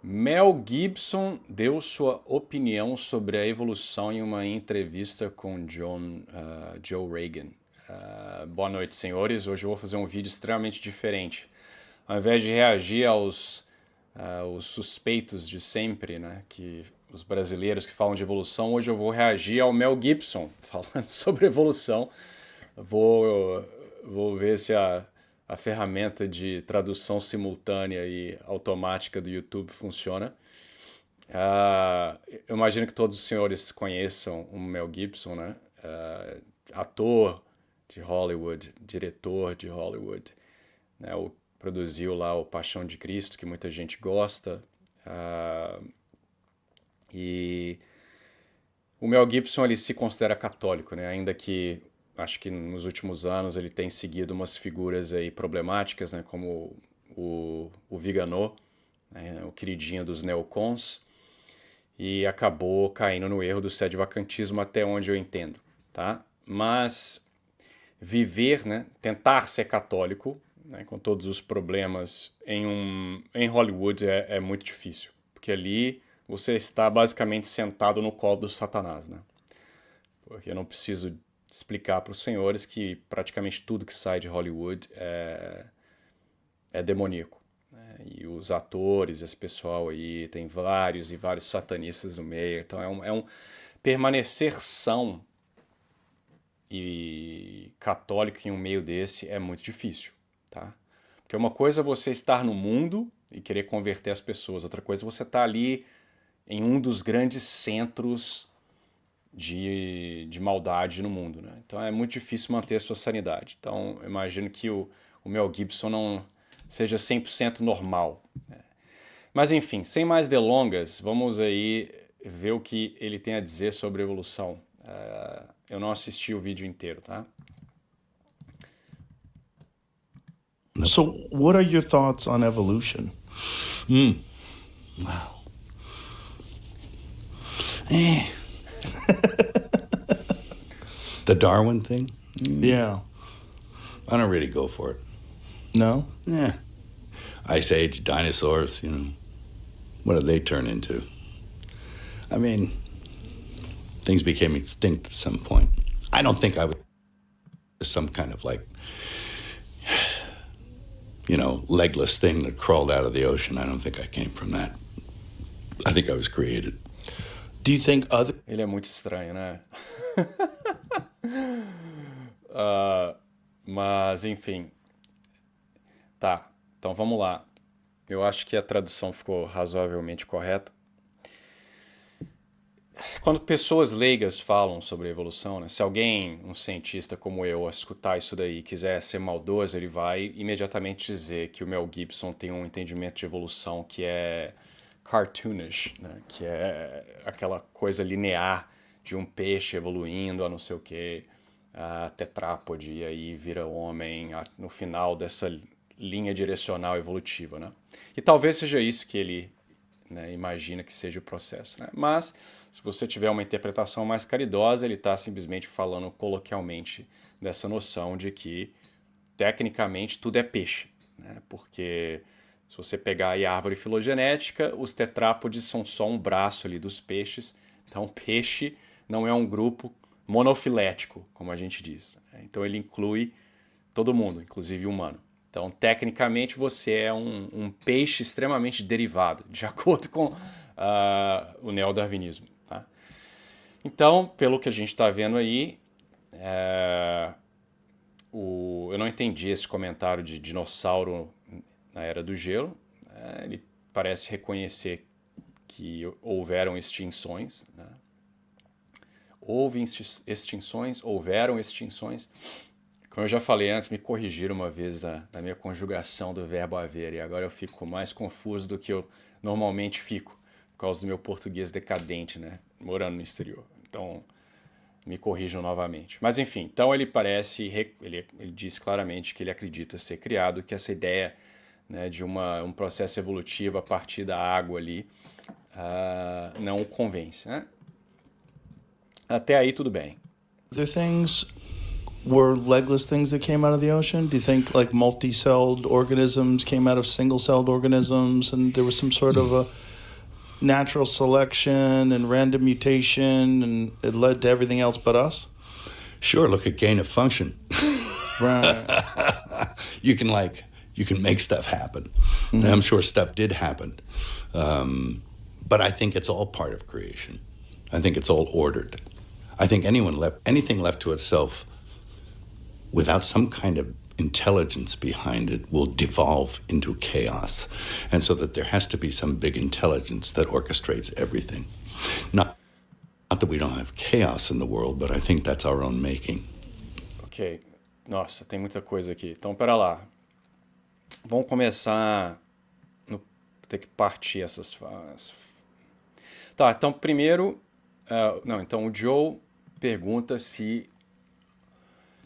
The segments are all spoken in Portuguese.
Mel Gibson deu sua opinião sobre a evolução em uma entrevista com Joe Rogan. Boa noite, senhores. Hoje eu vou fazer um vídeo extremamente diferente. Ao invés de reagir os suspeitos de sempre, né, que os brasileiros que falam de evolução, hoje eu vou reagir ao Mel Gibson falando sobre evolução. Vou ver se a ferramenta de tradução simultânea e automática do YouTube funciona. Eu imagino que todos os senhores conheçam o Mel Gibson, né? Ator de Hollywood, diretor de Hollywood, né? Produziu lá o Paixão de Cristo, que muita gente gosta. E o Mel Gibson ele se considera católico, né? Ainda que acho que nos últimos anos ele tem seguido umas figuras aí problemáticas, né? Como o Vigano, né? O queridinho dos neocons, e acabou caindo no erro do sedvacantismo até onde eu entendo, tá? Mas viver, né? Tentar ser católico, né? Com todos os problemas em Hollywood é muito difícil, porque ali você está basicamente sentado no colo do Satanás, né? Porque eu não preciso explicar para os senhores que praticamente tudo que sai de Hollywood é demoníaco, né? E os atores, esse pessoal aí, tem vários e vários satanistas no meio. Então é um permanecer são e católico em um meio desse é muito difícil, tá? Porque uma coisa é você estar no mundo e querer converter as pessoas, outra coisa é você estar ali em um dos grandes centros de maldade no mundo, né? Então é muito difícil manter a sua sanidade. Então eu imagino que o Mel Gibson não seja 100% normal, né? Mas enfim, sem mais delongas, vamos aí ver o que ele tem a dizer sobre evolução. Eu não assisti o vídeo inteiro, tá? So, what are your thoughts on evolution? Wow. The Darwin thing? Yeah. I don't really go for it. No? Yeah. Ice Age, dinosaurs, what did they turn into? I mean, things became extinct at some point. I don't think I was some kind of legless thing that crawled out of the ocean. I don't think I came from that. I think I was created. Do you think other... Ele é muito estranho, né? Mas, enfim. Tá, então vamos lá. Eu acho que a tradução ficou razoavelmente correta. Quando pessoas leigas falam sobre evolução, né, se alguém, um cientista como eu, escutar isso daí e quiser ser maldoso, ele vai imediatamente dizer que o Mel Gibson tem um entendimento de evolução que é cartoonish, né, que é aquela coisa linear de um peixe evoluindo a não sei o que, a tetrápode, e aí vira homem no final dessa linha direcional evolutiva, né? E talvez seja isso que ele, né, imagina que seja o processo, né? Mas se você tiver uma interpretação mais caridosa, ele está simplesmente falando coloquialmente dessa noção de que tecnicamente tudo é peixe, né? Porque se você pegar aí a árvore filogenética, os tetrápodes são só um braço ali dos peixes. Então peixe não é um grupo monofilético, como a gente diz, né? Então ele inclui todo mundo, inclusive o humano. Então, tecnicamente, você é um peixe extremamente derivado, de acordo com o neodarwinismo, tá? Então, pelo que a gente está vendo aí, eu não entendi esse comentário de dinossauro na Era do Gelo. Ele parece reconhecer que houveram extinções, né? Houve extinções, houveram extinções. Como eu já falei antes, me corrigiram uma vez da minha conjugação do verbo haver, e agora eu fico mais confuso do que eu normalmente fico, por causa do meu português decadente, né, morando no exterior. Então, me corrijam novamente. Mas enfim, então ele diz claramente que ele acredita ser criado, que essa ideia, né, de um processo evolutivo a partir da água ali não o convence, né? Até aí tudo bem. Other things were legless things that came out of the ocean? Do you think like multi-celled organisms came out of single-celled organisms and there was some sort of natural selection and random mutation and it led to everything else but us? Sure, look at gain of function. Right. You can make stuff happen. And I'm sure stuff did happen. But I think it's all part of creation. I think it's all ordered. I think anything left to itself without some kind of intelligence behind it will devolve into chaos. And so that there has to be some big intelligence that orchestrates everything. Not that we don't have chaos in the world, but I think that's our own making. Ok. Nossa, tem muita coisa aqui. Então, pera lá. Vamos começar... Ter que partir essas... Tá, então primeiro... não, então o Joe pergunta se...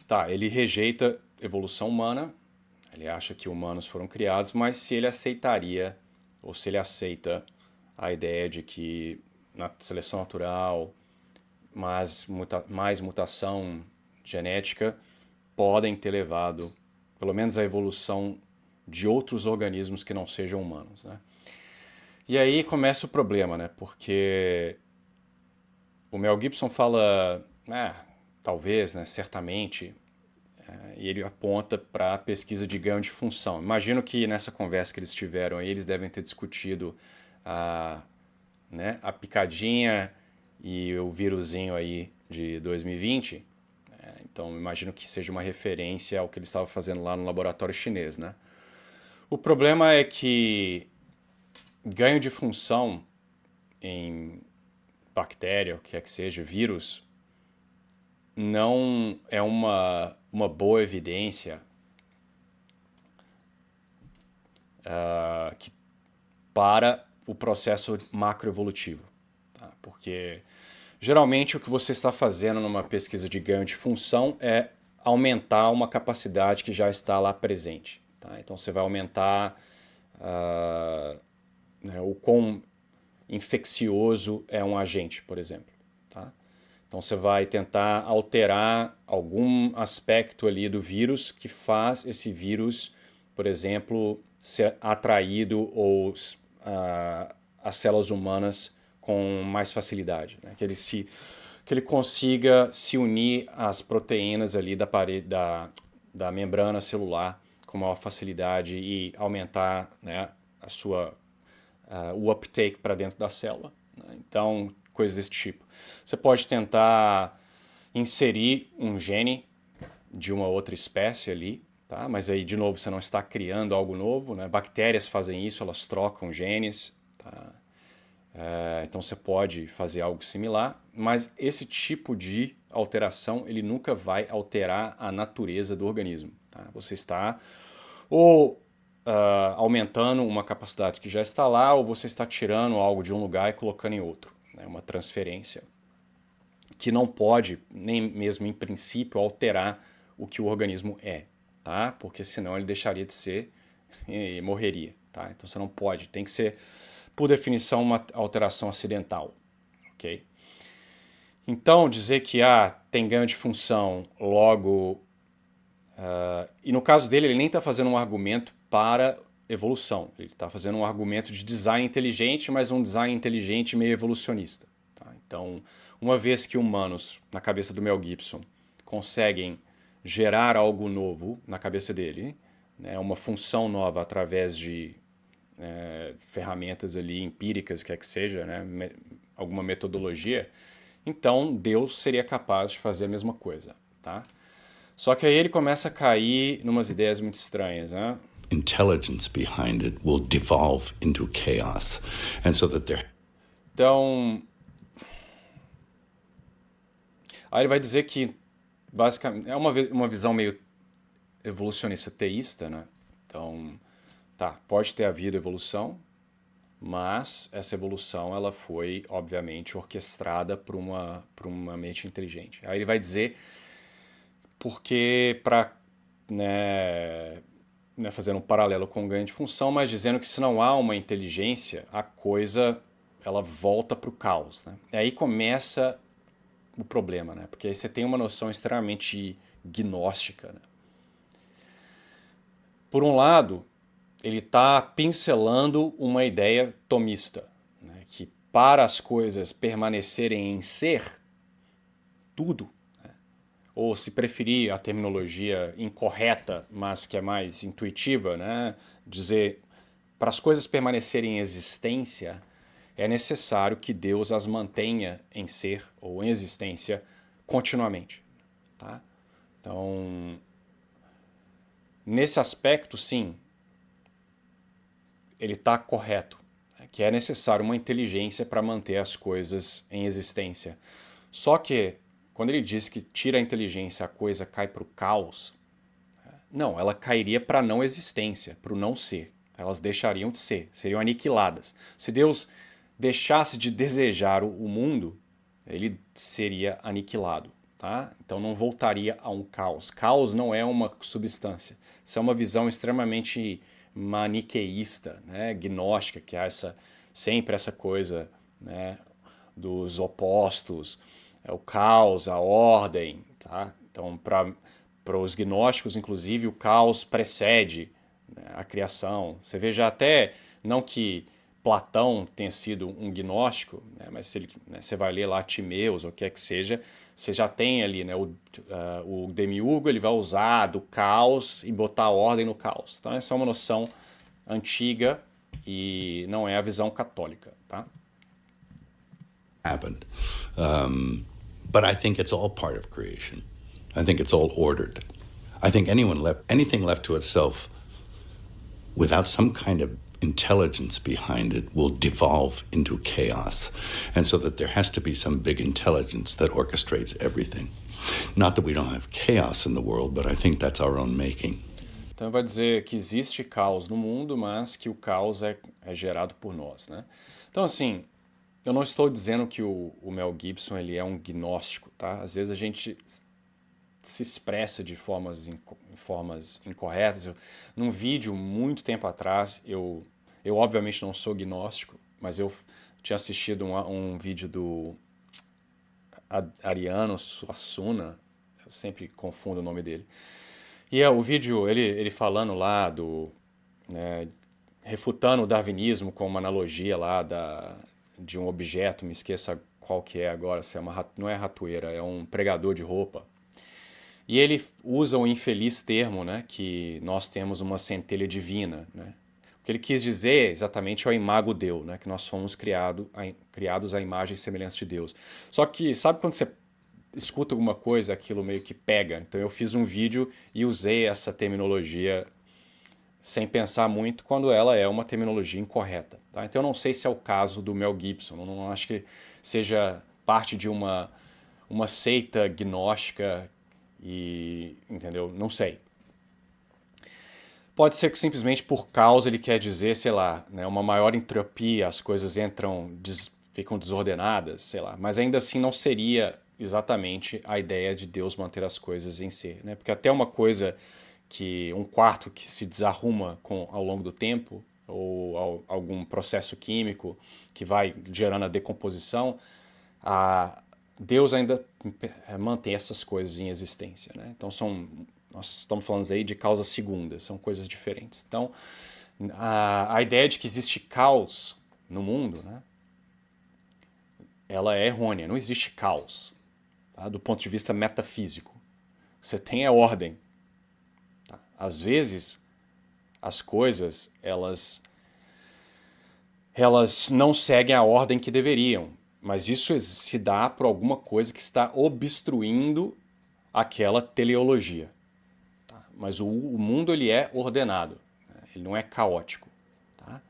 Tá, ele rejeita evolução humana, ele acha que humanos foram criados, mas se ele aceitaria, ou se ele aceita a ideia de que na seleção natural, mais mutação genética, podem ter levado, pelo menos, a evolução de outros organismos que não sejam humanos, né? E aí começa o problema, né? Porque o Mel Gibson fala, talvez, né, certamente, e ele aponta para a pesquisa de ganho de função. Imagino que nessa conversa que eles tiveram aí, eles devem ter discutido a picadinha e o vírusinho aí de 2020. Então imagino que seja uma referência ao que eles estavam fazendo lá no laboratório chinês, né? O problema é que ganho de função em bactéria, o que é que seja, vírus, não é uma boa evidência para o processo macroevolutivo. Tá? Porque geralmente o que você está fazendo numa pesquisa de ganho de função é aumentar uma capacidade que já está lá presente. Tá? Então você vai aumentar o quão infeccioso é um agente, por exemplo. Tá? Então você vai tentar alterar algum aspecto ali do vírus que faz esse vírus, por exemplo, ser atraído ou as células humanas com mais facilidade, né? Que ele consiga se unir às proteínas ali da parede da membrana celular com maior facilidade e aumentar, né, o uptake para dentro da célula. Né? Então, coisas desse tipo. Você pode tentar inserir um gene de uma outra espécie ali, tá? Mas aí, de novo, você não está criando algo novo, né? Bactérias fazem isso, elas trocam genes, tá? Então você pode fazer algo similar, mas esse tipo de alteração ele nunca vai alterar a natureza do organismo. Tá? Você está ou aumentando uma capacidade que já está lá, ou você está tirando algo de um lugar e colocando em outro. É uma transferência que não pode, nem mesmo em princípio, alterar o que o organismo é, tá? Porque senão ele deixaria de ser e morreria. Tá? Então você não pode, tem que ser, por definição, uma alteração acidental. Okay? Então, dizer que tem ganho de função, logo... e no caso dele, ele nem está fazendo um argumento para evolução. Ele está fazendo um argumento de design inteligente, mas um design inteligente meio evolucionista. Tá? Então, uma vez que humanos, na cabeça do Mel Gibson, conseguem gerar algo novo na cabeça dele, né, uma função nova através de ferramentas ali empíricas, quer que seja, né, alguma metodologia, então Deus seria capaz de fazer a mesma coisa. Tá? Só que aí ele começa a cair numas ideias muito estranhas, né? Intelligence behind it will devolve into chaos. And so that there... Então, aí ele vai dizer que, basicamente, é uma visão meio evolucionista teísta, né? Então, pode ter havido evolução, mas essa evolução ela foi, obviamente, orquestrada por uma mente inteligente. Aí ele vai dizer porque, para fazendo um paralelo com o ganho de função, mas dizendo que se não há uma inteligência, a coisa ela volta para o caos. Né? E aí começa o problema, né? Porque aí você tem uma noção extremamente gnóstica. Né? Por um lado, ele está pincelando uma ideia tomista, né? que para as coisas permanecerem em ser, tudo, né? Ou se preferir a terminologia incorreta, mas que é mais intuitiva, né? Dizer, para as coisas permanecerem em existência, é necessário que Deus as mantenha em ser ou em existência continuamente, tá? Então, nesse aspecto, sim, ele está correto, né? Que é necessário uma inteligência para manter as coisas em existência. Só que, quando ele diz que tira a inteligência, a coisa cai para o caos, não, ela cairia para a não existência, para o não ser. Elas deixariam de ser, seriam aniquiladas. Se Deus deixasse de desejar o mundo, ele seria aniquilado, tá? Então não voltaria a um caos. Caos não é uma substância. Isso é uma visão extremamente maniqueísta, né? Gnóstica, que há sempre essa coisa, né, dos opostos, o caos, a ordem, tá? Então, para os gnósticos, inclusive, o caos precede, né, a criação. Você veja até, não que Platão tenha sido um gnóstico, né, mas se ele, né, você vai ler lá Timeus ou o que é que seja, você já tem ali, né, o demiurgo, ele vai usar do caos e botar ordem no caos. Então essa é uma noção antiga e não é a visão católica, tá? Happened. But I think it's all part of creation. I think it's all ordered. I think anything left to itself without some kind of intelligence behind it will devolve into chaos. And so that there has to be some big intelligence that orchestrates everything. Not that we don't have chaos in the world, but I think that's our own making. Então vai dizer que existe caos no mundo, mas que o caos é gerado por nós, né? Então assim, eu não estou dizendo que o Mel Gibson ele é um gnóstico, tá? Às vezes a gente se expressa de formas incorretas. Num vídeo muito tempo atrás, eu obviamente não sou gnóstico, mas eu tinha assistido um vídeo do Ariano Suassuna, eu sempre confundo o nome dele. E o vídeo, ele falando lá né, refutando o darwinismo com uma analogia lá de um objeto, me esqueça qual que é agora, se é não é ratoeira, é um pregador de roupa. E ele usa o infeliz termo, né, que nós temos uma centelha divina, né? O que ele quis dizer exatamente é o imago Deu, né, que nós fomos criados à imagem e semelhança de Deus. Só que sabe quando você escuta alguma coisa, aquilo meio que pega? Então eu fiz um vídeo e usei essa terminologia sem pensar muito, quando ela é uma terminologia incorreta, tá? Então eu não sei se é o caso do Mel Gibson, não acho que seja parte de uma seita gnóstica entendeu? Não sei. Pode ser que simplesmente por causa ele quer dizer, sei lá, né, uma maior entropia, as coisas ficam desordenadas, sei lá. Mas ainda assim não seria exatamente a ideia de Deus manter as coisas em si, né? Porque até uma coisa um quarto que se desarruma ao longo do tempo, ou algum processo químico que vai gerando a decomposição, Deus ainda mantém essas coisas em existência, né? Então nós estamos falando aí de causas segundas, são coisas diferentes. Então a ideia de que existe caos no mundo, né, ela é errônea, não existe caos, tá? Do ponto de vista metafísico. Você tem ordem. Tá? Às vezes as coisas elas não seguem a ordem que deveriam. Mas isso se dá por alguma coisa que está obstruindo aquela teleologia. Tá? Mas o mundo ele é ordenado, né? Ele não é caótico. Tá?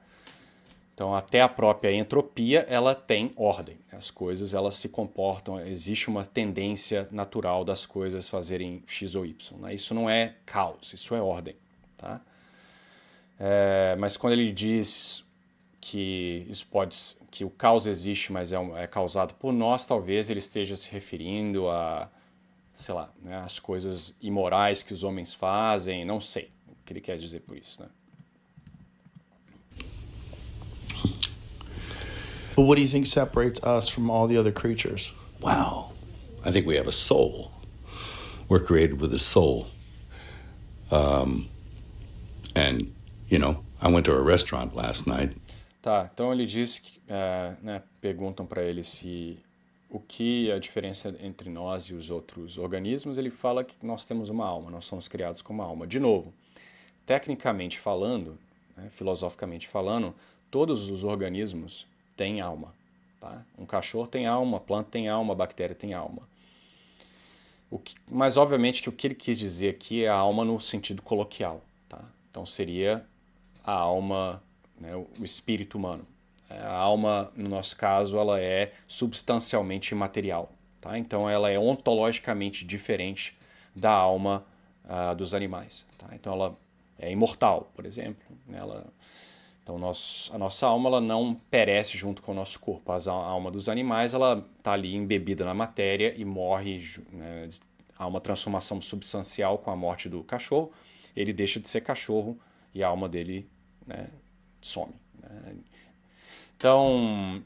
Então até a própria entropia ela tem ordem. As coisas elas se comportam, existe uma tendência natural das coisas fazerem X ou Y. Né? Isso não é caos, isso é ordem. Tá? Mas quando ele diz que o caos existe, mas é causado por nós, talvez ele esteja se referindo a, sei lá, né, as coisas imorais que os homens fazem, não sei o que ele quer dizer por isso, né? But what do you think separates us from all the other creatures? Wow. I think we have a soul. We're created with a soul. And, you know, I went to a restaurant last night. Tá, então ele diz que, né, perguntam para ele o que é a diferença entre nós e os outros organismos. Ele fala que nós temos uma alma, nós somos criados com uma alma. De novo, tecnicamente falando, né, filosoficamente falando, todos os organismos têm alma. Tá? Um cachorro tem alma, planta tem alma, bactéria tem alma. Mas obviamente que o que ele quis dizer aqui é a alma no sentido coloquial. Tá? Então seria a alma, né, o espírito humano. A alma, no nosso caso, ela é substancialmente imaterial. Tá? Então ela é ontologicamente diferente da alma dos animais. Tá? Então ela é imortal, por exemplo. Então a nossa alma ela não perece junto com o nosso corpo. A alma dos animais ela está ali embebida na matéria e morre. Né? Há uma transformação substancial com a morte do cachorro. Ele deixa de ser cachorro e a alma dele, né, some. Né? Então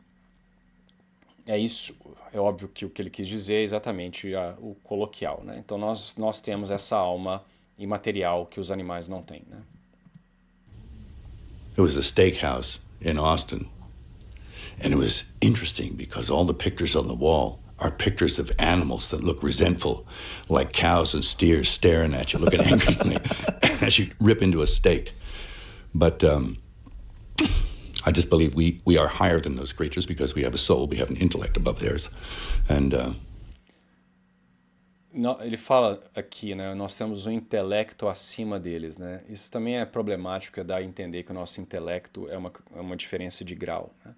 é isso. É óbvio que o que ele quis dizer é exatamente o coloquial. Né? Então nós temos essa alma imaterial que os animais não têm. Né? It was a steakhouse in Austin. And it was interesting because all the pictures on the wall are pictures of animals that look resentful, like cows and steers staring at you, looking angrily as you rip into a steak. But I just believe we are higher than those creatures because we have a soul, we have an intellect above theirs. And ele fala aqui, né, nós temos um intelecto acima deles, né? Isso também é problemático, dá a entender que o nosso intelecto é uma diferença de grau, né?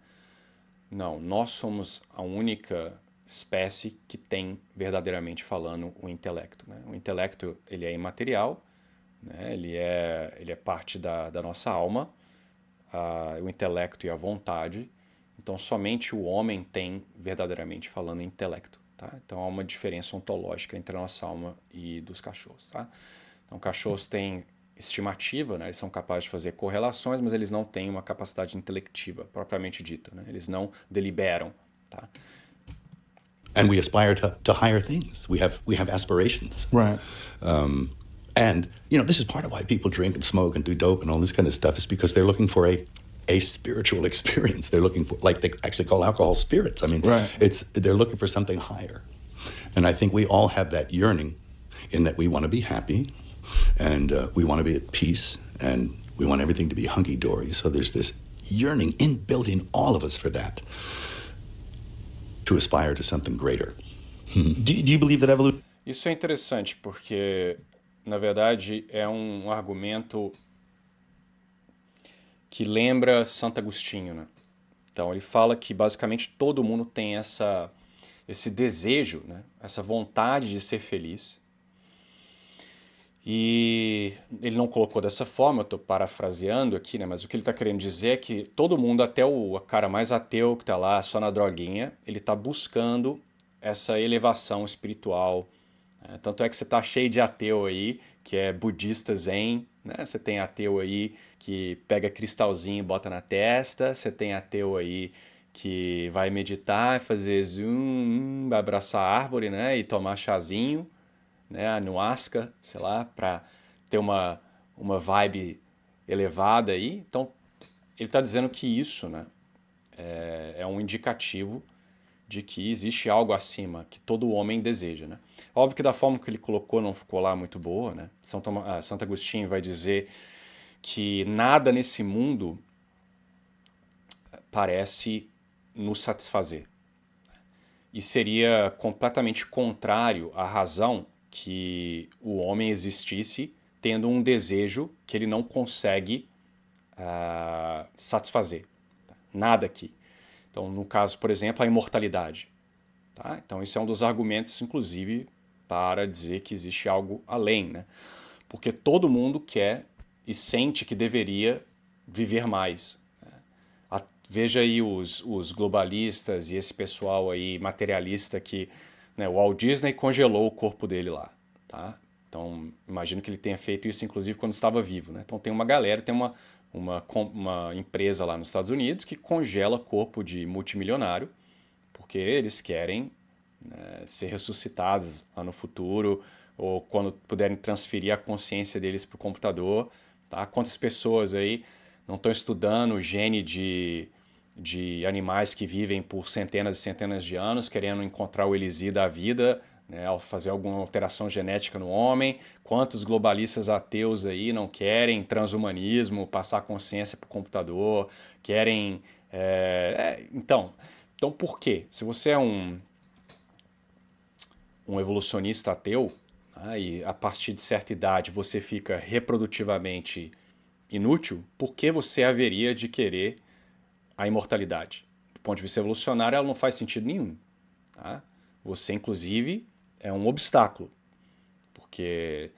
Não, nós somos a única espécie que tem, verdadeiramente falando, o intelecto, né? O intelecto, ele é imaterial, né? Ele é parte da nossa alma, o intelecto e a vontade. Então, somente o homem tem, verdadeiramente falando, intelecto. Tá? Então há uma diferença ontológica entre a nossa alma e dos cachorros. Tá? Então cachorros têm estimativa, né? Eles são capazes de fazer correlações, mas eles não têm uma capacidade intelectiva propriamente dita. Né? Eles não deliberam. Tá? And we aspire to higher things. We have aspirations. Right. And this is part of why people drink and smoke and do dope and all this kind of stuff is because they're looking for a spiritual experience. They're looking for, like they actually call alcohol spirits. I mean, right. They're looking for something higher. And I think we all have that yearning in that we want to be happy and we want to be at peace and we want everything to be hunky-dory. So there's this yearning inbuilt in all of us for that, to aspire to something greater. Do you believe that evolution... Isso é interessante porque, na verdade, é um argumento que lembra Santo Agostinho, né? Então ele fala que basicamente todo mundo tem esse desejo, né? Essa vontade de ser feliz. E ele não colocou dessa forma, eu estou parafraseando aqui, né? Mas o que ele está querendo dizer é que todo mundo, até o cara mais ateu que está lá só na droguinha, ele está buscando essa elevação espiritual. Né? Tanto é que você está cheio de ateu aí, que é budista zen, né? Você tem ateu aí que pega cristalzinho e bota na testa, você tem ateu aí que vai meditar, fazer zoom, vai abraçar a árvore, né? E tomar chazinho, né? Ayahuasca, sei lá, para ter uma vibe elevada aí. Então, ele está dizendo que isso, né, é um indicativo de que existe algo acima, que todo homem deseja, né? Óbvio que da forma que ele colocou não ficou lá muito boa, né? Santo Agostinho vai dizer que nada nesse mundo parece nos satisfazer. E seria completamente contrário à razão que o homem existisse tendo um desejo que ele não consegue satisfazer. Nada aqui. Então, no caso, por exemplo, a imortalidade. Tá? Então, isso é um dos argumentos, inclusive, para dizer que existe algo além, né? Porque todo mundo quer e sente que deveria viver mais. Né? Veja aí os globalistas e esse pessoal aí materialista que, né, o Walt Disney congelou o corpo dele lá. Tá? Então, imagino que ele tenha feito isso, inclusive, quando estava vivo. Né? Então, tem uma galera, tem uma empresa lá nos Estados Unidos que congela corpo de multimilionário porque eles querem, né, ser ressuscitados lá no futuro ou quando puderem transferir a consciência deles para o computador. Tá? Quantas pessoas aí não estão estudando o gene de de animais que vivem por centenas e centenas de anos, querendo encontrar o elixir da vida, né, ao fazer alguma alteração genética no homem. Quantos globalistas ateus aí não querem transhumanismo, passar consciência para o computador, querem... Então, por quê? Se você é um evolucionista ateu, né, e a partir de certa idade você fica reprodutivamente inútil, por que você haveria de querer a imortalidade? Do ponto de vista evolucionário, ela não faz sentido nenhum. Tá? Você, inclusive, é um obstáculo, porque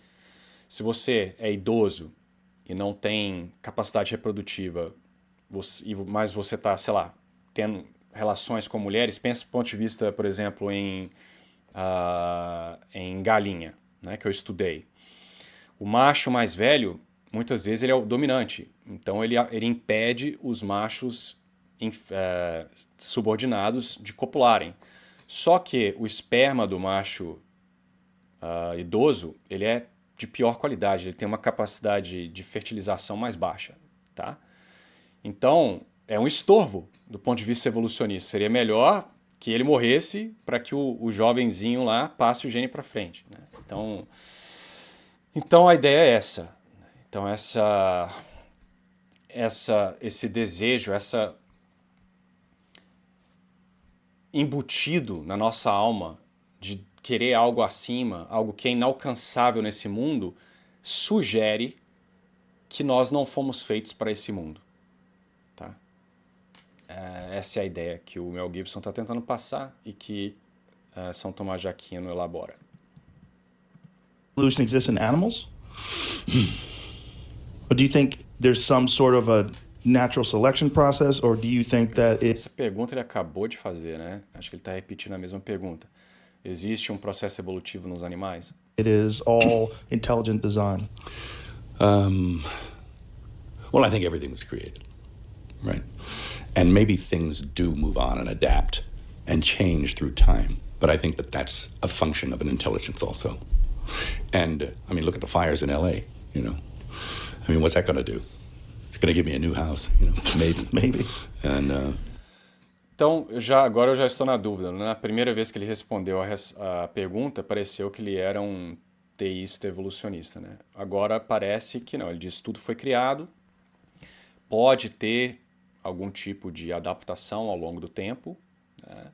se você é idoso e não tem capacidade reprodutiva, mas você está, sei lá, tendo relações com mulheres, pensa do ponto de vista, por exemplo, em galinha, né, que eu estudei. O macho mais velho, muitas vezes ele é o dominante, então ele impede os machos subordinados de copularem. Só que o esperma do macho idoso, ele é de pior qualidade, ele tem uma capacidade de fertilização mais baixa, tá? Então, é um estorvo do ponto de vista evolucionista. Seria melhor que ele morresse para que o jovenzinho lá passe o gene para frente, né? Então a ideia é essa. Então esse desejo, essa embutido na nossa alma de querer algo acima, algo que é inalcançável nesse mundo, sugere que nós não fomos feitos para esse mundo. Tá? Essa é a ideia que o Mel Gibson está tentando passar e que São Tomás de Aquino elabora. Evolution exists in animals? Or do you think there's some sort of a natural selection process, or do you think that Essa pergunta ele acabou de fazer, né? Acho que ele está repetindo a mesma pergunta. Existe um processo evolutivo nos animais? it is all intelligent design? Well, I think everything was created, right? And maybe things do move on and adapt and change through time. But I think that that's a function of an intelligence also. And, I mean, look at the fires in L.A., you know. I mean, what's that going to do? It's going to give me a new house, you know, maybe. Maybe. And, Então, agora eu já estou na dúvida. Né? Na primeira vez que ele respondeu a pergunta, pareceu que ele era um teísta evolucionista. Né? Agora parece que não. Ele diz que tudo foi criado, pode ter algum tipo de adaptação ao longo do tempo. Né?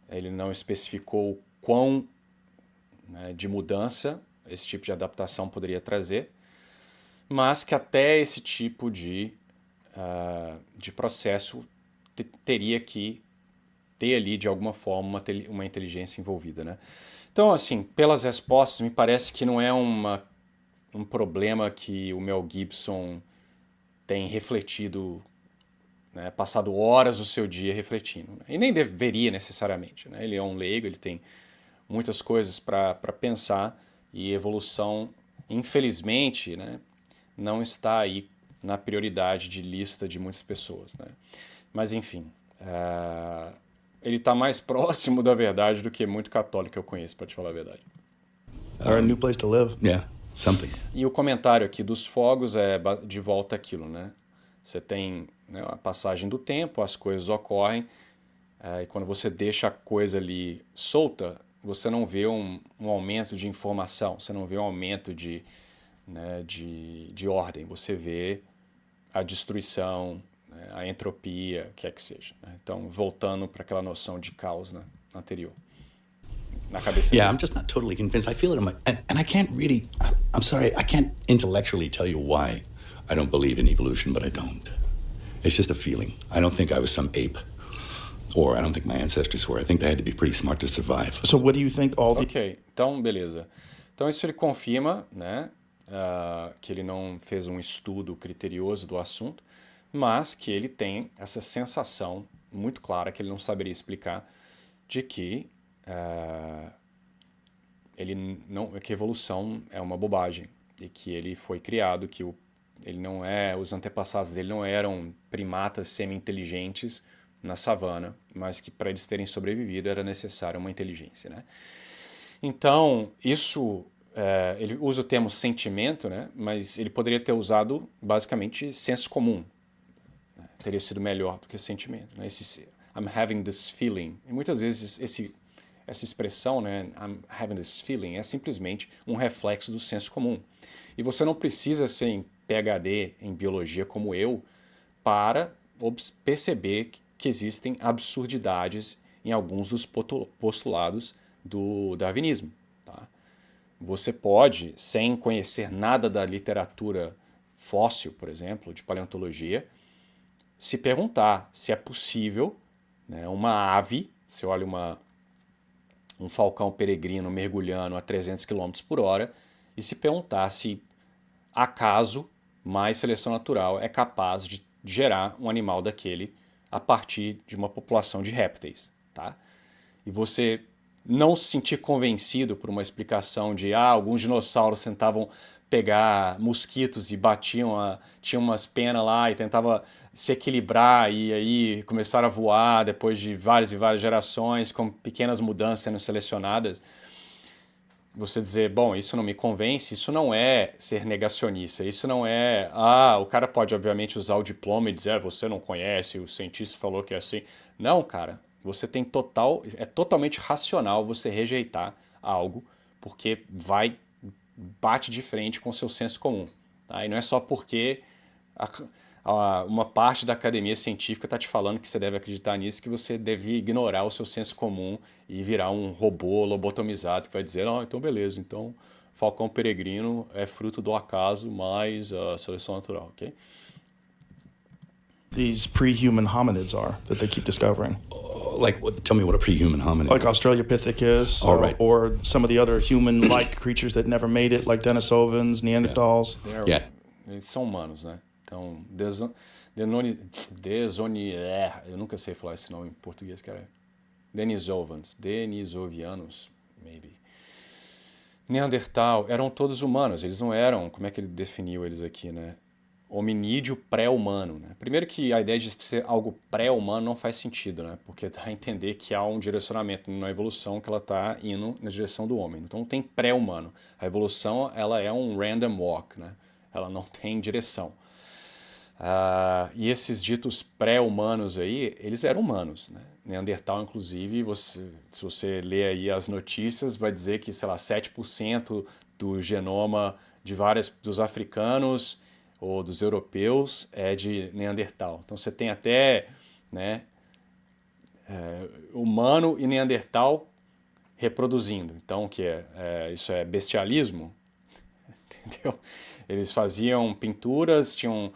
Ele não especificou quão de mudança esse tipo de adaptação poderia trazer, mas que até esse tipo de processo teria que ter ali, de alguma forma, uma inteligência envolvida. Né? Então, assim, pelas respostas, me parece que não é um problema que o Mel Gibson tem refletido, né, passado horas do seu dia refletindo. Né? E nem deveria necessariamente. Né? Ele é um leigo, ele tem muitas coisas para pensar, e evolução, infelizmente, né, não está aí na prioridade de lista de muitas pessoas. Né? Mas, enfim, ele está mais próximo da verdade do que muito católico que eu conheço, para te falar a verdade. Or a new place to live? yeah, something. E o comentário aqui dos fogos é de volta àquilo, né? Você tem, né, a passagem do tempo, as coisas ocorrem, e quando você deixa a coisa ali solta, você não vê um aumento de informação, você não vê um aumento de ordem, você vê a destruição, né, a entropia, o que é que seja. Né? Então, voltando para aquela noção de caos, né, anterior. Na cabeça Yeah, dele. I'm just not totally convinced. I feel it in my... And I can't really... I'm sorry, I can't intellectually tell you why I don't believe in evolution, but I don't. It's just a feeling. I don't think I was some ape. Or I don't think my ancestors were. I think they had to be pretty smart to survive. So what do you think all the Ok, então beleza. Então isso ele confirma, né, que ele não fez um estudo criterioso do assunto, mas que ele tem essa sensação muito clara, que ele não saberia explicar, de que que a evolução é uma bobagem, e que ele foi criado, que os antepassados dele não eram primatas semi-inteligentes na savana, mas que para eles terem sobrevivido era necessária uma inteligência, né? Então, isso, ele usa o termo sentimento, né? Mas ele poderia ter usado basicamente senso comum. teria sido melhor do que sentimento, né? I'm having this feeling. E muitas vezes essa expressão, né, I'm having this feeling, é simplesmente um reflexo do senso comum. E você não precisa ser em PhD em biologia como eu para perceber que existem absurdidades em alguns dos postulados do darwinismo. Tá? Você pode, sem conhecer nada da literatura fóssil, por exemplo, de paleontologia, se perguntar se é possível, né, uma ave, você olha um falcão peregrino mergulhando a 300 km por hora, e se perguntar se acaso mais seleção natural é capaz de gerar um animal daquele a partir de uma população de répteis. Tá? E você não se sentir convencido por uma explicação de alguns dinossauros tentavam pegar mosquitos e tinham umas penas lá e tentava se equilibrar e aí começaram a voar depois de várias e várias gerações com pequenas mudanças sendo selecionadas. Você dizer, bom, isso não me convence, isso não é ser negacionista, isso não é... o cara pode obviamente usar o diploma e dizer, você não conhece, o cientista falou que é assim. Não, cara, você tem é totalmente racional você rejeitar algo, porque bate de frente com o seu senso comum. Tá? E não é só porque uma parte da academia científica está te falando que você deve acreditar nisso, que você deve ignorar o seu senso comum e virar um robô lobotomizado que vai dizer, então beleza, então falcão peregrino é fruto do acaso mais a seleção natural, ok? These pre-human hominids are that they keep discovering. Tell me what a pre-human hominid Like is. Australopithecus, Right. or some of the other human-like creatures that never made it, like Denisovans, Neanderthals. Yeah. Eles são humanos, né? Então, eu nunca sei falar esse nome em português, cara. Denisovianos, maybe. Neandertal, eram todos humanos, eles não eram, como é que ele definiu eles aqui, né? Hominídeo pré-humano, né? Primeiro que a ideia de ser algo pré-humano não faz sentido, né? Porque dá a entender que há um direcionamento na evolução que ela está indo na direção do homem. Então não tem pré-humano. A evolução, ela é um random walk, né? Ela não tem direção. E esses ditos pré-humanos aí, eles eram humanos, né? Neandertal, inclusive, se você ler aí as notícias, vai dizer que, sei lá, 7% do genoma dos africanos ou dos europeus é de Neandertal. Então você tem até, né, humano e Neandertal reproduzindo. Então o que isso é bestialismo? Entendeu? Eles faziam pinturas, tinham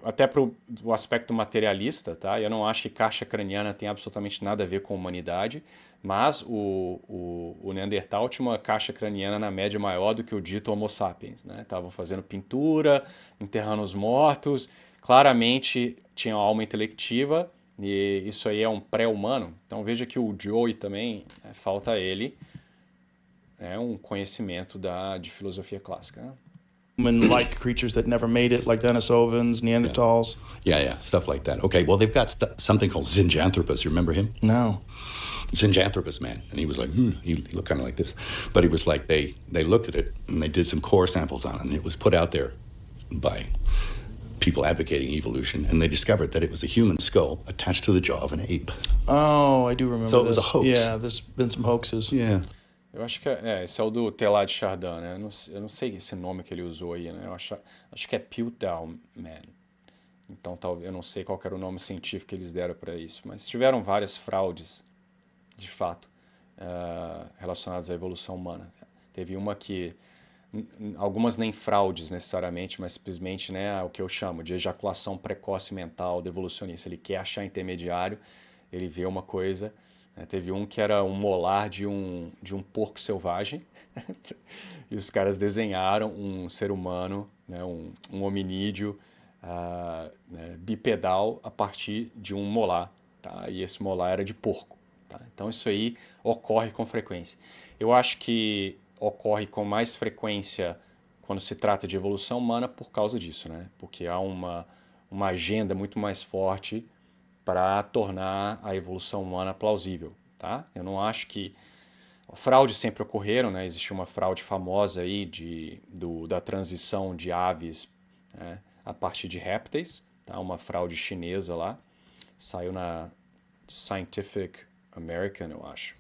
até para o aspecto materialista, tá? Eu não acho que caixa craniana tem absolutamente nada a ver com humanidade, mas o Neandertal tinha uma caixa craniana na média maior do que o dito Homo sapiens, né? Estavam fazendo pintura, enterrando os mortos, claramente tinham alma intelectiva, e isso aí é um pré-humano. Então veja que o Joey também, falta a ele um conhecimento de filosofia clássica, né? Human-like creatures that never made it, like Denisovans, Neanderthals. Yeah, stuff like that. Okay, well, they've got something called Zinjanthropus. You remember him? No. Zinjanthropus, man. And he was like, he looked kind of like this. But he was like, they looked at it, and they did some core samples on it, and it was put out there by people advocating evolution, and they discovered that it was a human skull attached to the jaw of an ape. Oh, I do remember So it was this. a hoax. Yeah, there's been some hoaxes. Yeah. Eu acho que esse é o do Teilhard de Chardin, né? Eu não sei esse nome que ele usou aí, né? Eu acho que é Piltdown Man. Então eu não sei qual era o nome científico que eles deram para isso, mas tiveram várias fraudes, de fato, relacionadas à evolução humana. Teve uma que, algumas nem fraudes necessariamente, mas simplesmente, né, o que eu chamo de ejaculação precoce mental do evolucionista. Ele quer achar intermediário, ele vê uma coisa. Teve um que era um molar de um porco selvagem e os caras desenharam um ser humano, né, um hominídeo bipedal a partir de um molar, tá? E esse molar era de porco. Tá? Então isso aí ocorre com frequência. Eu acho que ocorre com mais frequência quando se trata de evolução humana por causa disso, né? Porque há uma agenda muito mais forte para tornar a evolução humana plausível, tá? Eu não acho que... Fraudes sempre ocorreram, né? Existiu uma fraude famosa aí da transição de aves, né, a partir de répteis, tá? Uma fraude chinesa lá, saiu na Scientific American, eu acho.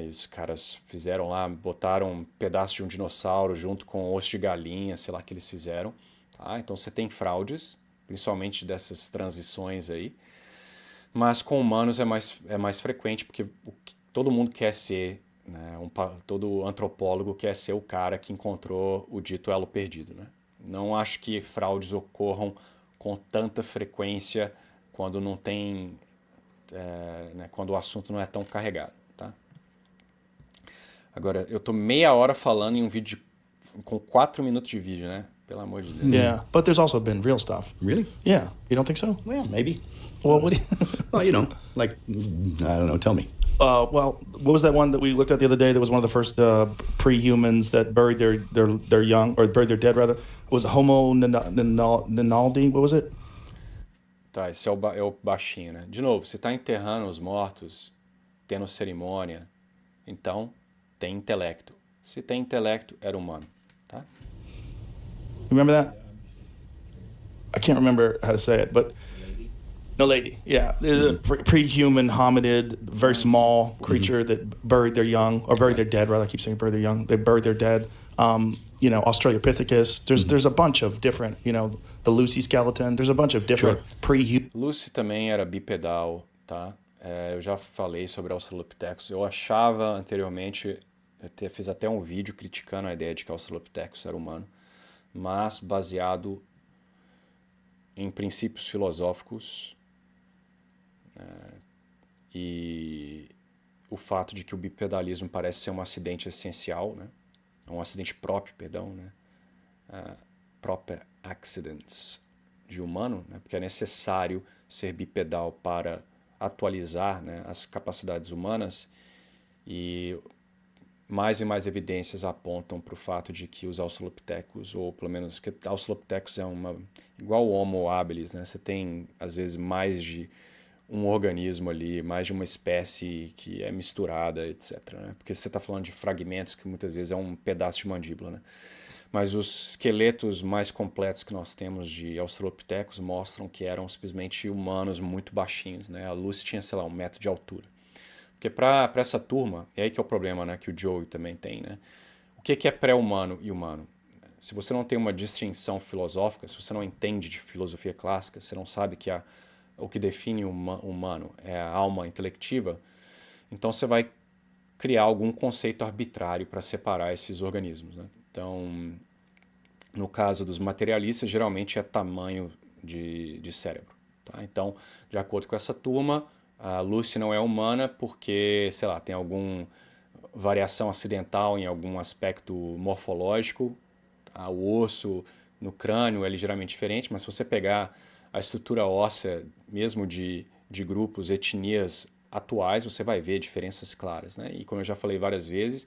E os caras fizeram lá, botaram um pedaço de um dinossauro junto com osso de galinha, sei lá o que eles fizeram. Tá? Então você tem fraudes, principalmente dessas transições aí. Mas com humanos é mais frequente, porque todo mundo quer ser, né, todo antropólogo quer ser o cara que encontrou o dito elo perdido. Né? Não acho que fraudes ocorram com tanta frequência quando não tem, né, quando o assunto não é tão carregado. Tá? Agora, eu tô meia hora falando em um vídeo com 4 minutos de vídeo, né? Pelo amor de Deus. Yeah, but there's also been real stuff. Really? Yeah, you don't think so? Well, maybe. Well, what do you... Well, you know, like, I don't know, tell me. Well, what was that one that we looked at the other day that was one of the first pre-humans that buried their young, or buried their dead, rather? It was Homo Ninaldi, what was it? Tá, esse é o baixinho, né? De novo, você tá enterrando os mortos, tendo cerimônia, então tem intelecto. Se tem intelecto, era humano, tá? Remember that? I can't remember how to say it, but no lady. Yeah, there's a pre-human hominid, very small creature that buried their young, or buried their dead. Rather, I keep saying buried their young. They buried their dead. You know, Australopithecus. There's a bunch of different. You know, the Lucy skeleton. There's a bunch of different pre-human. Lucy também era bipedal, tá? Eu já falei sobre Australopithecus. Eu achava anteriormente, fiz até um vídeo criticando a ideia de que Australopithecus era humano, mas baseado em princípios filosóficos e o fato de que o bipedalismo parece ser um acidente essencial, né? Um acidente próprio, perdão, né? Proper accidents de humano, né? Porque é necessário ser bipedal para atualizar, né, as capacidades humanas, e mais evidências apontam para o fato de que os Australopithecus, ou pelo menos que Australopithecus é igual o Homo habilis, né? Você tem às vezes mais de um organismo ali, mais de uma espécie que é misturada, etc. Né? Porque você está falando de fragmentos que muitas vezes é um pedaço de mandíbula, né? Mas os esqueletos mais completos que nós temos de Australopithecus mostram que eram simplesmente humanos muito baixinhos, né? A Lucy tinha, sei lá, 1 metro de altura. Porque para essa turma, é aí que é o problema, né, que o Joey também tem, né? O que é pré-humano e humano? Se você não tem uma distinção filosófica, se você não entende de filosofia clássica, você não sabe que o que define o humano é a alma intelectiva, então você vai criar algum conceito arbitrário para separar esses organismos, né? Então, no caso dos materialistas, geralmente é tamanho de cérebro. Tá? Então, de acordo com essa turma, a Lucy não é humana porque, sei lá, tem alguma variação acidental em algum aspecto morfológico. Tá? O osso no crânio é ligeiramente diferente, mas se você pegar a estrutura óssea, mesmo de grupos, etnias atuais, você vai ver diferenças claras. Né? E como eu já falei várias vezes,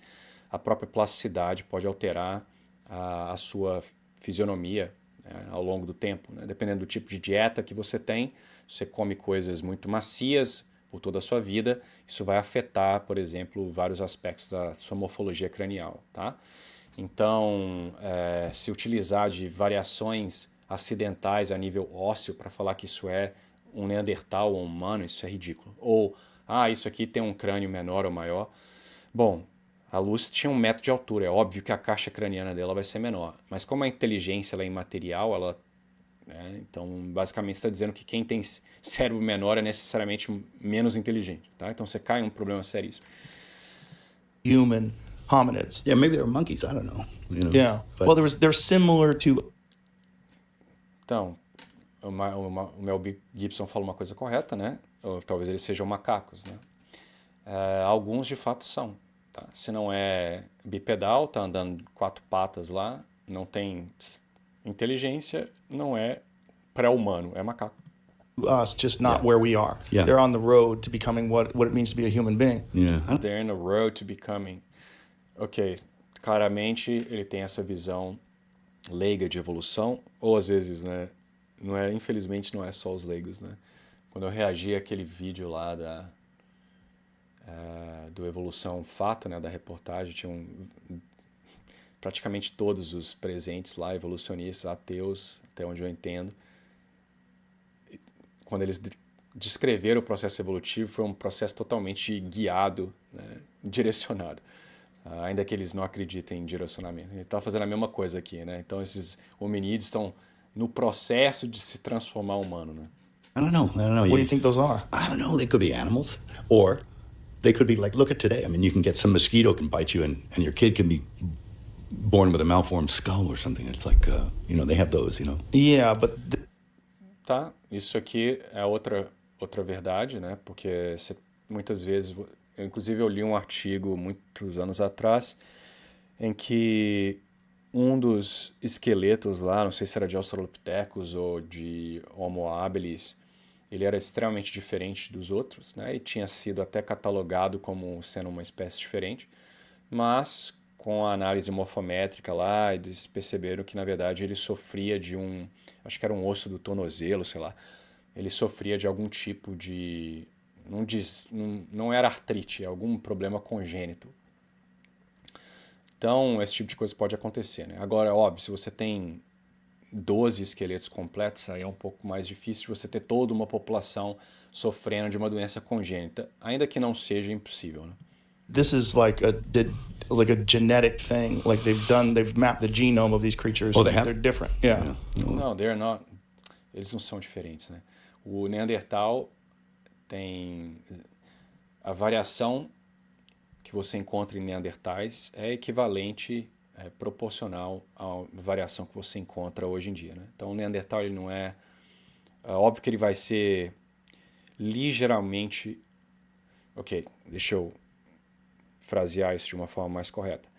a própria plasticidade pode alterar a sua fisionomia, né, ao longo do tempo, né? Dependendo do tipo de dieta que você tem. Se você come coisas muito macias por toda a sua vida, isso vai afetar, por exemplo, vários aspectos da sua morfologia cranial. Tá? Então, se utilizar de variações acidentais a nível ósseo para falar que isso é um neandertal ou um humano, isso é ridículo. Ou, isso aqui tem um crânio menor ou maior. Bom, a Lucy tinha 1 metro de altura, é óbvio que a caixa craniana dela vai ser menor. Mas como a inteligência ela é imaterial, então basicamente está dizendo que quem tem cérebro menor é necessariamente menos inteligente. Tá? Então você cai em um problema seríssimo. Human hominids. Yeah, maybe they're monkeys. I don't know. You know, Yeah. but- Well, they're similar to. Então, o Mel Gibson fala uma coisa correta, né? Ou talvez eles sejam macacos, né? Alguns de fato são. Tá? Se não é bipedal, tá andando 4 patas lá, não tem inteligência, não é pré-humano, é macaco. Us, just not where we are. Yeah. They're on the road to becoming what it means to be a human being. Yeah. They're in the road to becoming. Ok, claramente ele tem essa visão leiga de evolução, ou às vezes, né, infelizmente não é só os leigos, né? Quando eu reagi àquele vídeo lá do Evolução Fato, né, da reportagem, tinham praticamente todos os presentes lá, evolucionistas, ateus, até onde eu entendo, quando eles descreveram o processo evolutivo, foi um processo totalmente guiado, né, direcionado. Ainda que eles não acreditem em direcionamento. Ele está fazendo a mesma coisa aqui, né? Então esses hominídeos estão no processo de se transformar humano, né? I don't know. What do you think those are? I don't know. They could be animals, or they could be like, look at today. I mean, you can get some mosquito can bite you, and your kid can be born with a malformed skull or something. It's like, they have those, Yeah, but Tá? Isso aqui é outra verdade, né? Porque muitas vezes, inclusive eu li um artigo muitos anos atrás em que um dos esqueletos lá, não sei se era de Australopithecus ou de Homo habilis, ele era extremamente diferente dos outros, né? E tinha sido até catalogado como sendo uma espécie diferente, mas com a análise morfométrica lá, eles perceberam que na verdade ele sofria de acho que era um osso do tornozelo, sei lá, ele sofria de algum tipo de, não era artrite, é algum problema congênito. Então, esse tipo de coisa pode acontecer, né? Agora, óbvio, se você tem 12 esqueletos completos, aí é um pouco mais difícil de você ter toda uma população sofrendo de uma doença congênita, ainda que não seja impossível, né? this is like a genetic thing. Like they've mapped the genome of these creatures. Oh, they have? They're different. Yeah. Não, they're not. Eles não são diferentes, né? O Neandertal tem a variação que você encontra em Neandertais é equivalente, proporcional à variação que você encontra hoje em dia, né? Então o Neandertal ele não é óbvio que ele vai ser ligeiramente, ok, deixa eu frasear isso de uma forma mais correta.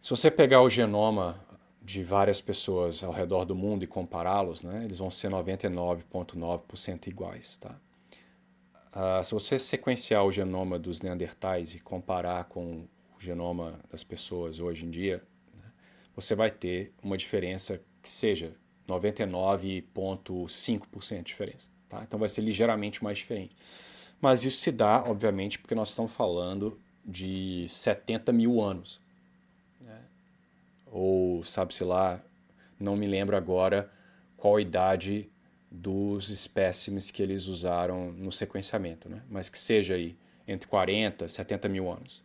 Se você pegar o genoma de várias pessoas ao redor do mundo e compará-los, né, eles vão ser 99,9% iguais, tá? Se você sequenciar o genoma dos Neandertais e comparar com o genoma das pessoas hoje em dia, né, você vai ter uma diferença que seja 99,5% de diferença, tá? Então vai ser ligeiramente mais diferente. Mas isso se dá, obviamente, porque nós estamos falando de 70 mil anos. Né? Ou, sabe-se lá, não me lembro agora qual a idade dos espécimes que eles usaram no sequenciamento, né? Mas que seja aí entre 40 e 70 mil anos.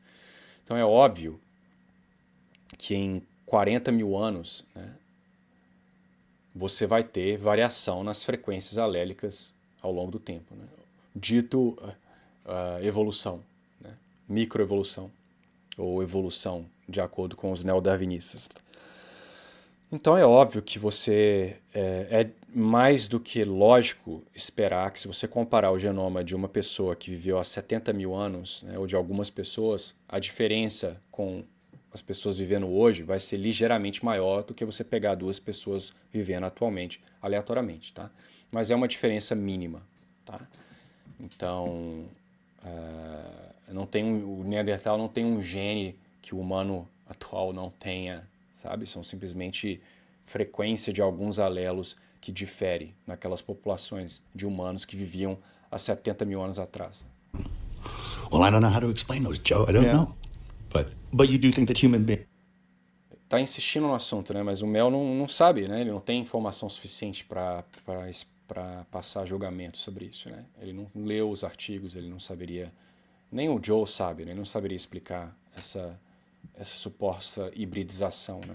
Então é óbvio que em 40 mil anos, né, você vai ter variação nas frequências alélicas ao longo do tempo, né? Dito evolução, né? Microevolução ou evolução, de acordo com os neodarwinistas. Então é óbvio que você é mais do que lógico esperar que se você comparar o genoma de uma pessoa que viveu há 70 mil anos, né, ou de algumas pessoas, a diferença com as pessoas vivendo hoje vai ser ligeiramente maior do que você pegar duas pessoas vivendo atualmente, aleatoriamente, tá? Mas é uma diferença mínima, tá? Então, o Neandertal não tem um gene que o humano atual não tenha, sabe? São simplesmente frequência de alguns alelos que difere naquelas populações de humanos que viviam há 70 mil anos atrás. Well, I don't know how to explain those, Joe. I don't know. But you do think that human beings... Tá insistindo no assunto, né? Mas o Mel não sabe, né? Ele não tem informação suficiente para passar julgamento sobre isso, né? Ele não leu os artigos, ele não saberia... Nem o Joe sabe, né? Ele não saberia explicar essa suposta hibridização, né?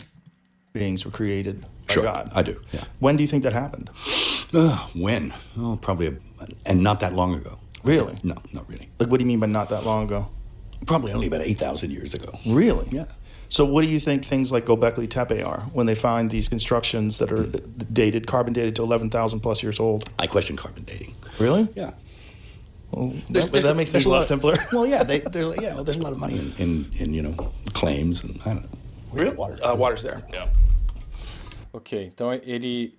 beings were created by Sure, God. I do, yeah. When do you think that happened? When? Oh, probably, and not that long ago. Really? No, not really. Like, what do you mean by not that long ago? Probably only about 8,000 years ago. Really? Yeah. So what do you think things like Göbekli Tepe are when they find these constructions that are carbon dated to 11,000 plus years old? I question carbon dating. Really? Yeah. Well, that makes things a lot simpler. Well, yeah, there's a lot of money in claims and I don't know. Real? Water. Water's there. Yeah. Ok, então ele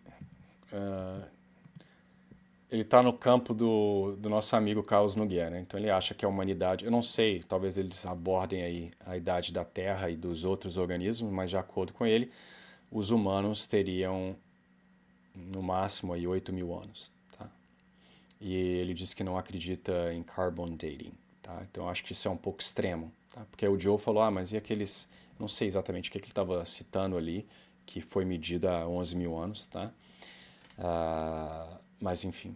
está no campo do nosso amigo Carlos Nogueira, né? Então ele acha que a humanidade, eu não sei, talvez eles abordem aí a idade da Terra e dos outros organismos, mas de acordo com ele, os humanos teriam no máximo aí 8 mil anos, tá? E ele diz que não acredita em carbon dating, tá? Então eu acho que isso é um pouco extremo, tá? Porque o Joe falou, mas e aqueles, não sei exatamente o que ele estava citando ali, que foi medido há 11 mil anos, tá? Mas enfim,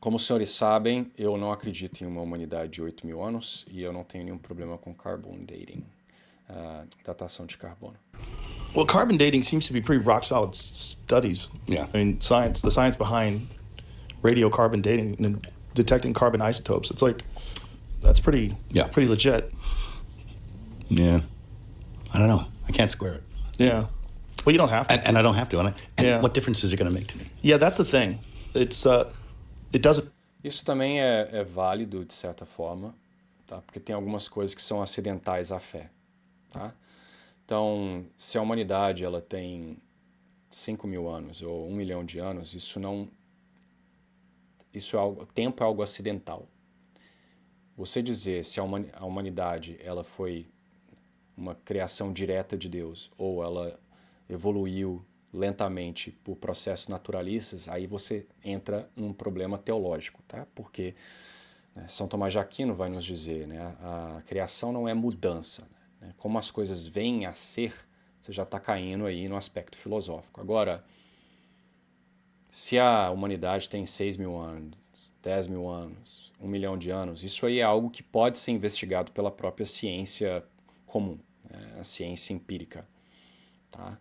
Como os senhores sabem, eu não acredito em uma humanidade de 8.000 anos e eu não tenho nenhum problema com carbon dating, datação de carbono. Well, carbon dating seems to be pretty rock solid studies. Yeah. I mean, the science behind radiocarbon dating and detecting carbon isotopes. It's like, that's pretty legit. Yeah. I don't know. I can't square it. Yeah. Well, you don't have to. And I don't have to. And Yeah. what difference is it going to make to me? Yeah, that's the thing. It's it doesn't. Isso também é válido, de certa forma, tá? Porque tem algumas coisas que são acidentais à fé. Tá? Então, se a humanidade ela tem 5.000 anos ou 1 milhão de anos, o tempo é algo acidental. Você dizer se a humanidade ela foi uma criação direta de Deus ou ela evoluiu lentamente por processos naturalistas, aí você entra num problema teológico, tá? Porque São Tomás de Aquino vai nos dizer, né, a criação não é mudança, né? Como as coisas vêm a ser, você já está caindo aí no aspecto filosófico. Agora, se a humanidade tem 6.000 anos, 10.000 anos, 1 milhão de anos, isso aí é algo que pode ser investigado pela própria ciência comum, né? A ciência empírica, tá?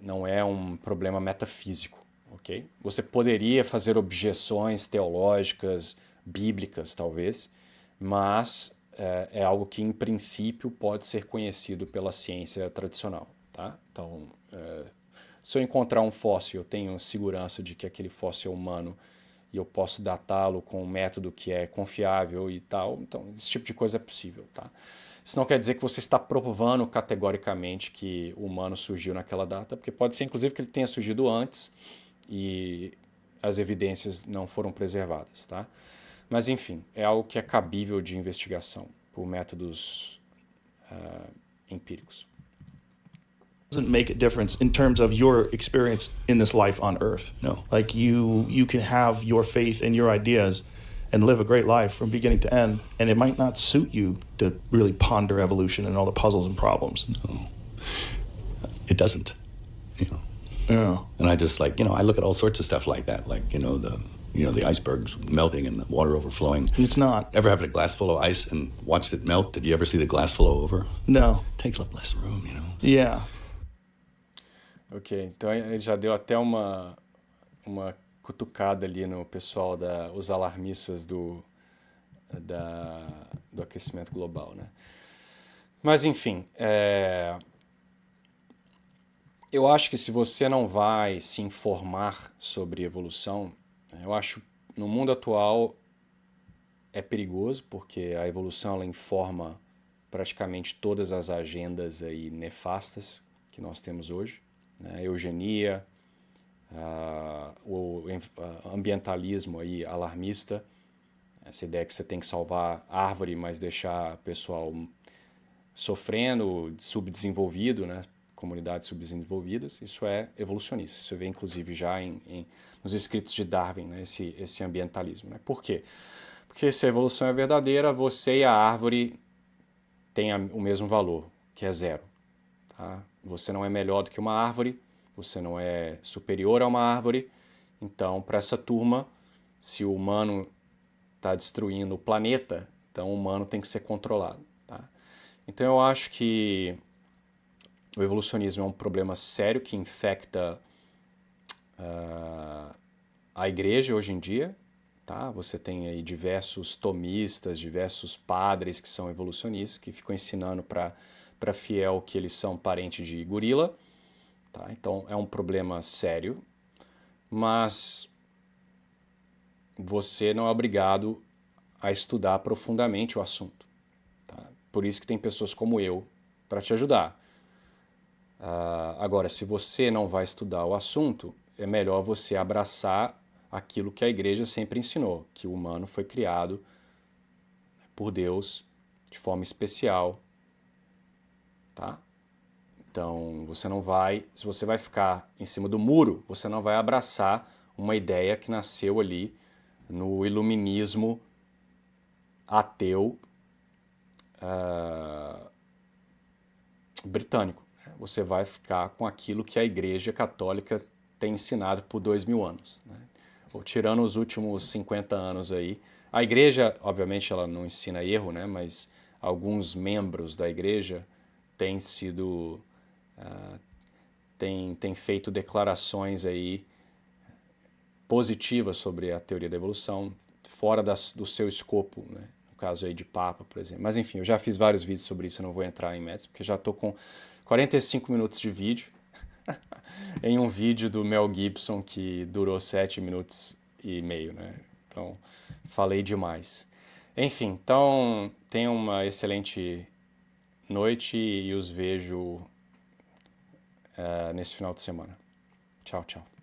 Não é um problema metafísico, ok? Você poderia fazer objeções teológicas, bíblicas, talvez, mas é algo que, em princípio, pode ser conhecido pela ciência tradicional, tá? Então, se eu encontrar um fóssil, eu tenho segurança de que aquele fóssil é humano e eu posso datá-lo com um método que é confiável e tal, então esse tipo de coisa é possível, tá? Isso não quer dizer que você está provando categoricamente que o humano surgiu naquela data, porque pode ser inclusive que ele tenha surgido antes e as evidências não foram preservadas, tá? Mas enfim, é algo que é cabível de investigação por métodos empíricos. Doesn't make a difference in terms of your experience in this life on Earth. No. Like you can have your faith and your ideas and live a great life from beginning to end, and it might not suit you to really ponder evolution and all the puzzles and problems. No. It doesn't. Yeah. And I just I look at all sorts of stuff like that, like, the icebergs melting and the water overflowing. And it's not. Ever have a glass full of ice and watched it melt? Did you ever see the glass flow over? No. It takes up less room, Yeah. Ok, então ele já deu até uma cutucada ali no pessoal os alarmistas do aquecimento global, né? Mas enfim, eu acho que se você não vai se informar sobre evolução, eu acho no mundo atual é perigoso, porque a evolução ela informa praticamente todas as agendas aí nefastas que nós temos hoje, né? Eugenia, o ambientalismo aí alarmista, essa ideia que você tem que salvar a árvore, mas deixar o pessoal sofrendo, subdesenvolvido, né? Comunidades subdesenvolvidas, isso é evolucionista. Isso você vê inclusive já nos escritos de Darwin, né? esse ambientalismo, né? Por quê? Porque se a evolução é verdadeira, você e a árvore têm o mesmo valor, que é zero, tá? Você não é melhor do que uma árvore, você não é superior a uma árvore. Então, para essa turma, se o humano está destruindo o planeta, então o humano tem que ser controlado, tá? Então eu acho que o evolucionismo é um problema sério que infecta a igreja hoje em dia, tá? Você tem aí diversos tomistas, diversos padres que são evolucionistas, que ficam ensinando para fiel que eles são parentes de gorila, tá? Então é um problema sério, mas você não é obrigado a estudar profundamente o assunto, tá? Por isso que tem pessoas como eu para te ajudar. Agora, se você não vai estudar o assunto, é melhor você abraçar aquilo que a igreja sempre ensinou, que o humano foi criado por Deus de forma especial, tá? Então, se você vai ficar em cima do muro, você não vai abraçar uma ideia que nasceu ali no iluminismo ateu britânico. Você vai ficar com aquilo que a Igreja Católica tem ensinado por 2.000 anos, né? ou tirando os últimos 50 anos aí. A igreja, obviamente, ela não ensina erro, né? Mas alguns membros da igreja têm sido, têm feito declarações aí positivas sobre a teoria da evolução, fora do seu escopo, né? No caso aí de Papa, por exemplo. Mas enfim, eu já fiz vários vídeos sobre isso, eu não vou entrar em métodos, porque já estou com 45 minutos de vídeo em um vídeo do Mel Gibson que durou 7 minutos e meio, né? Então, falei demais. Enfim, então, tenham uma excelente noite e os vejo nesse final de semana. Tchau, tchau.